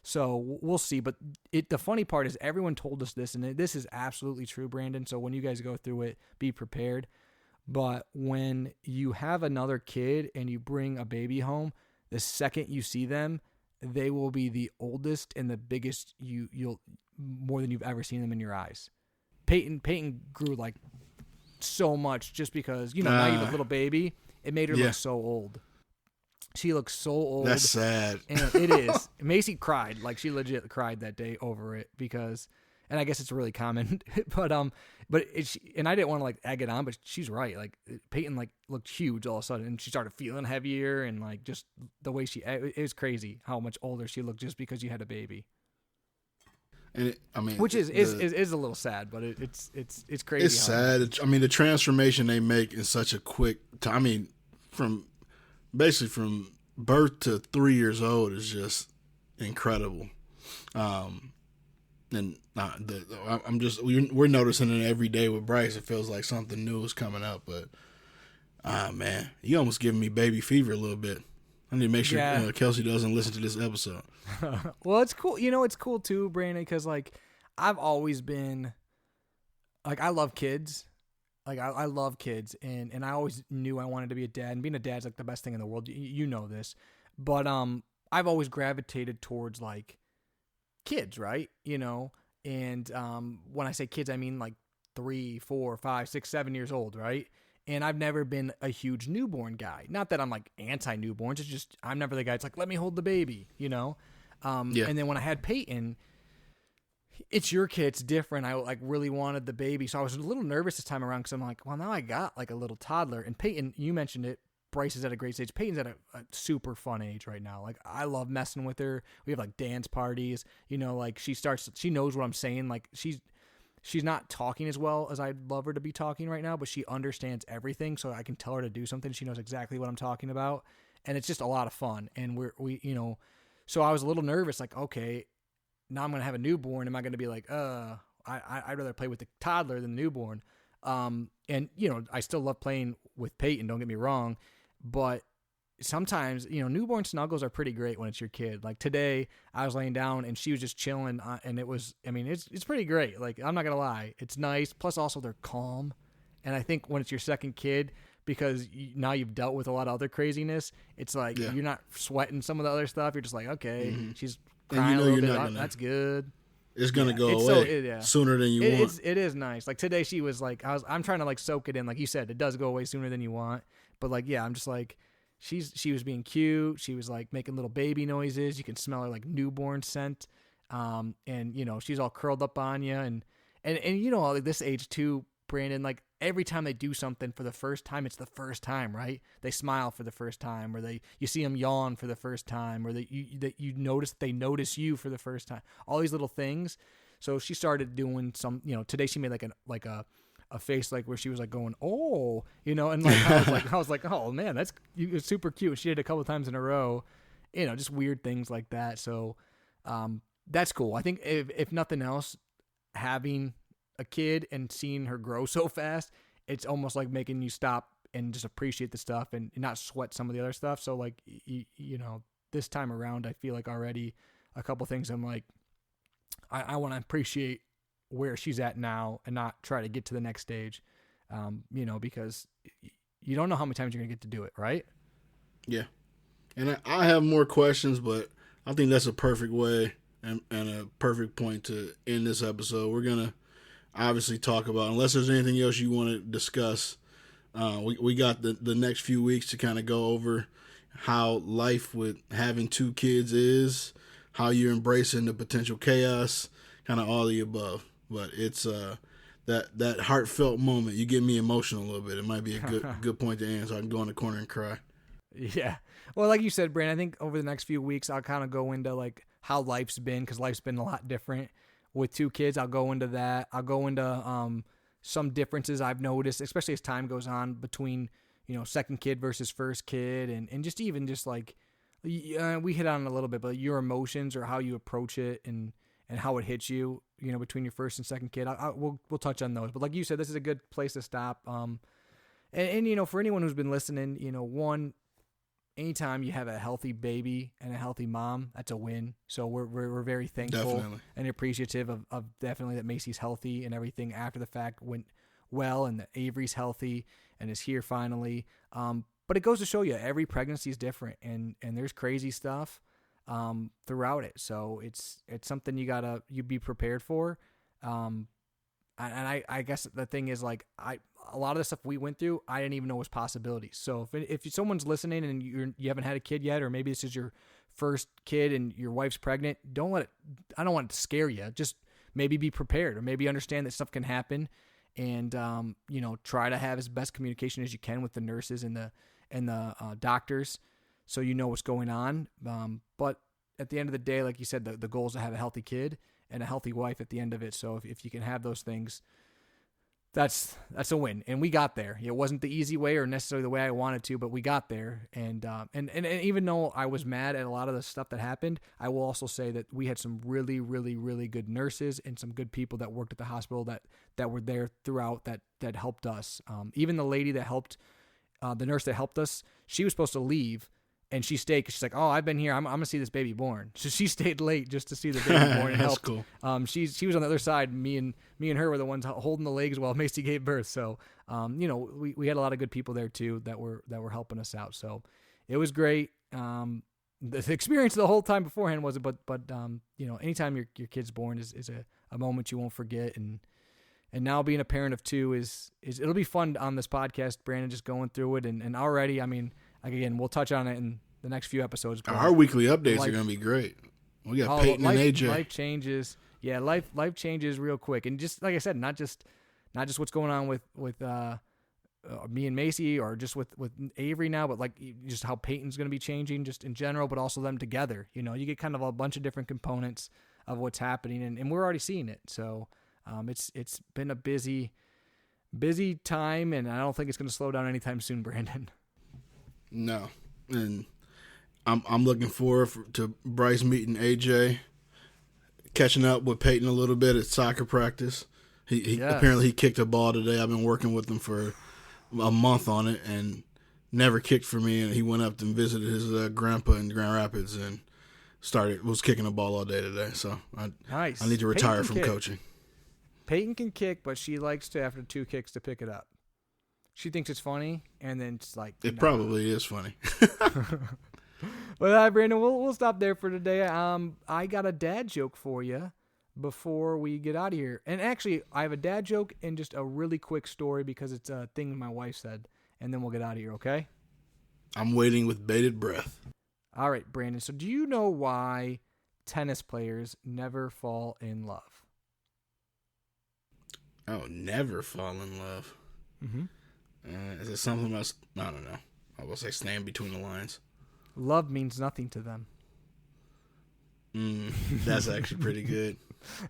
So we'll see. But the funny part is everyone told us this, and this is absolutely true, Brandon. So when you guys go through it, be prepared. But when you have another kid and you bring a baby home, the second you see them, they will be the oldest and the biggest you'll more than you've ever seen them in your eyes. Peyton grew like so much just because, now you have a little baby. It made her look so old. She looks so old. That's sad. And it is. Macy cried. Like she legit cried that day over it because, and I guess it's really common, but and I didn't want to like egg it on, but she's right. Like Peyton like looked huge all of a sudden, and she started feeling heavier, and like just the way it was crazy how much older she looked just because you had a baby. And which is a little sad, but it's crazy. It's sad. The transformation they make in such a quick time. From birth to 3 years old is just incredible. We're noticing it every day with Bryce. It feels like something new is coming up, but man, you almost giving me baby fever a little bit. I need to make sure Yeah. Kelsey doesn't listen to this episode. Well, it's cool. It's cool too, Brandon, because like I've always been like I love kids. Like I love kids, and I always knew I wanted to be a dad. And being a dad's like the best thing in the world. You know this, but I've always gravitated towards like kids, right? And when I say kids, I mean like 3, 4, 5, 6, 7 years old, right? And I've never been a huge newborn guy. Not that I'm like anti-newborns. It's just I'm never the guy. It's like let me hold the baby. Yeah. And then when I had Peyton, it's your kid. It's different. I like really wanted the baby, so I was a little nervous this time around because I'm like, well, now I got like a little toddler. And Peyton, you mentioned it. Bryce is at a great stage. Peyton's at a super fun age right now. Like I love messing with her. We have like dance parties. Like she knows what I'm saying. Like she's not talking as well as I'd love her to be talking right now, but she understands everything. So I can tell her to do something. She knows exactly what I'm talking about, and it's just a lot of fun. And so I was a little nervous. Like, okay, now I'm gonna have a newborn. Am I gonna be like, I'd rather play with the toddler than the newborn. And I still love playing with Peyton. Don't get me wrong. But sometimes, newborn snuggles are pretty great when it's your kid. Like today, I was laying down and she was just chilling, and it's pretty great. Like I'm not gonna lie, it's nice. Plus, also they're calm, and I think when it's your second kid, because now you've dealt with a lot of other craziness, it's like you're not sweating some of the other stuff. You're just like, okay, she's crying a little bit. That's good. It's gonna go away sooner than you want. It is nice. Like today, she was like, I'm trying to like soak it in. Like you said, it does go away sooner than you want. But like, yeah, I'm just like, she was being cute. She was like making little baby noises. You can smell her like newborn scent. And she's all curled up on you. And like this age too, Brandon, like every time they do something for the first time, it's the first time, right? They smile for the first time, or you see them yawn for the first time, or you notice they notice you for the first time. All these little things. So she started doing some, today she made like a face like where she was like going, oh, and like I was like, oh man, it's super cute. She did it a couple of times in a row, just weird things like that. So that's cool. I think if nothing else, having a kid and seeing her grow so fast, it's almost like making you stop and just appreciate the stuff and not sweat some of the other stuff. So like, this time around, I feel like already a couple things I'm like, I want to appreciate where she's at now and not try to get to the next stage, because you don't know how many times you're going to get to do it, right? Yeah. And I have more questions, but I think that's a perfect way and a perfect point to end this episode. We're going to obviously talk about, unless there's anything else you want to discuss, we got the next few weeks to kind of go over how life with having 2 kids is, how you're embracing the potential chaos, kind of all the above. But it's that heartfelt moment. You get me emotional a little bit. It might be a good point to end, so I can go in the corner and cry. Yeah. Well, like you said, Brandon, I think over the next few weeks I'll kind of go into like how life's been, because life's been a lot different with 2 kids. I'll go into that. I'll go into some differences I've noticed, especially as time goes on, between second kid versus first kid, and just even just like we hit on it a little bit, but your emotions or how you approach it and how it hits you, between your first and second kid. We'll touch on those. But like you said, this is a good place to stop. And for anyone who's been listening, anytime you have a healthy baby and a healthy mom, that's a win. So we're very thankful and appreciative of definitely that Macy's healthy and everything after the fact went well, and that Avery's healthy and is here finally. But it goes to show you every pregnancy is different, and there's crazy stuff throughout it. So it's something you be prepared for. And I guess the thing is, like, a lot of the stuff we went through, I didn't even know was possibilities. So if someone's listening and you haven't had a kid yet, or maybe this is your first kid and your wife's pregnant, I don't want it to scare you. Just maybe be prepared, or maybe understand that stuff can happen, and try to have as best communication as you can with the nurses and the doctors, so you know what's going on. But at the end of the day, like you said, the goal is to have a healthy kid and a healthy wife at the end of it. So if you can have those things, that's a win. And we got there. It wasn't the easy way or necessarily the way I wanted to, but we got there. And even though I was mad at a lot of the stuff that happened, I will also say that we had some really, really, really good nurses and some good people that worked at the hospital that were there throughout that helped us. Even the lady that helped, the nurse that helped us, she was supposed to leave And she stayed because she's like, oh, I've been here. I'm gonna see this baby born. So she stayed late just to see the baby born and That's helped. cool. She was on the other side. Me and her were the ones holding the legs while Macy gave birth. So, we had a lot of good people there too that were helping us out. So it was great. The experience the whole time beforehand wasn't, but anytime your kid's born is a moment you won't forget. And now being a parent of two is it'll be fun on this podcast, Brandon, just going through it. And already, I mean, again, we'll touch on it in the next few episodes. Our weekly updates are going to be great. We got Peyton and AJ. Life changes. Yeah, life changes real quick. And just like I said, not just what's going on with me and Macy, or just with Avery now, but like just how Peyton's going to be changing just in general, but also them together. You get kind of a bunch of different components of what's happening, and we're already seeing it. So it's been a busy time, and I don't think it's going to slow down anytime soon, Brandon. No, and I'm looking forward to Bryce meeting AJ, catching up with Peyton a little bit at soccer practice. He apparently he kicked a ball today. I've been working with him for a month on it and never kicked for me. And he went up and visited his grandpa in Grand Rapids and was kicking a ball all day today. So nice. I need to retire from coaching. Peyton can kick, but she likes to, after 2 kicks, to pick it up. She thinks it's funny, and then it's like... It probably is funny. Well, all right, Brandon, we'll stop there for today. I got a dad joke for you before we get out of here. And actually, I have a dad joke and just a really quick story because it's a thing my wife said, and then we'll get out of here, okay? I'm waiting with bated breath. All right, Brandon, so do you know why tennis players never fall in love? Oh, never fall in love. Mm-hmm. Is it something else? I don't know. I will say stand between the lines. Love means nothing to them. That's actually pretty good.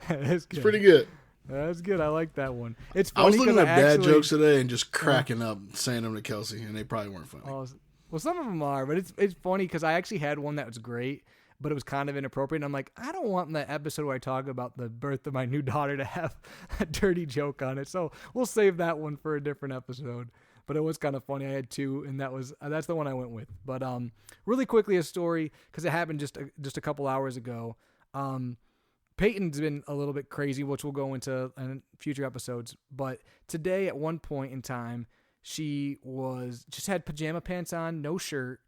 That's good. It's pretty good. That's good. I like that one. It's funny. I was looking at dad jokes today and just cracking up, saying them to Kelsey, and they probably weren't funny. Well, some of them are, but it's funny because I actually had one that was great, but it was kind of inappropriate. And I'm like, I don't want in that episode where I talk about the birth of my new daughter to have a dirty joke on it. So we'll save that one for a different episode. But it was kind of funny. I had 2, and that's the one I went with. But really quickly, a story because it happened just a couple hours ago. Peyton's been a little bit crazy, which we'll go into in future episodes. But today, at one point in time, she just had pajama pants on, no shirt,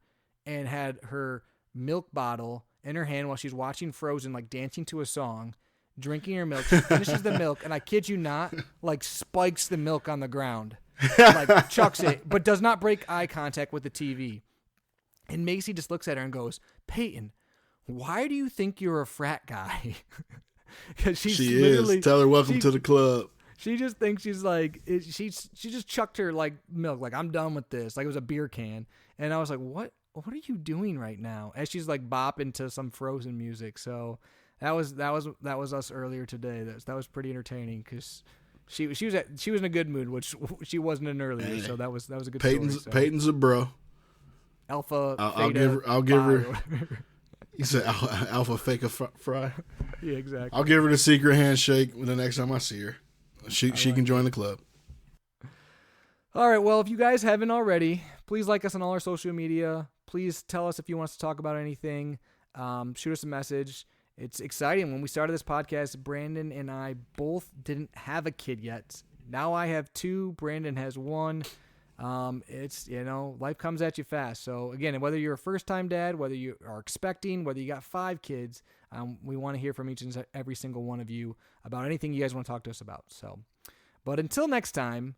and had her milk bottle in her hand while she's watching Frozen, like dancing to a song, drinking her milk. She finishes the milk, and I kid you not, like spikes the milk on the ground, like chucks it, but does not break eye contact with the TV. And Macy just looks at her and goes, Peyton, why do you think you're a frat guy? Because she is. Tell her welcome to the club. She just thinks she's like, she just chucked her like milk, like I'm done with this, like it was a beer can. And I was like, what are you doing right now? As she's like bopping to some Frozen music. So that was us earlier today. That was pretty entertaining because she was in a good mood, which she wasn't in earlier. Hey, so that was a good story. So. Peyton's a bro. Alpha. I'll give her. You said alpha fake a fry. Yeah, exactly. I'll give her the secret handshake the next time I see her. She can join the club. All right. Well, if you guys haven't already, please like us on all our social media. Please tell us if you want us to talk about anything. Shoot us a message. It's exciting. When we started this podcast, Brandon and I both didn't have a kid yet. Now I have 2. Brandon has 1. It's, life comes at you fast. So again, whether you're a first-time dad, whether you are expecting, whether you got 5 kids, we want to hear from each and every single one of you about anything you guys want to talk to us about. So, but until next time,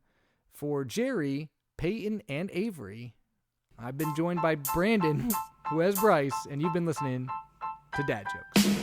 for Jerry, Peyton, and Avery, I've been joined by Brandon, who has Bryce, and you've been listening to Dad Jokes.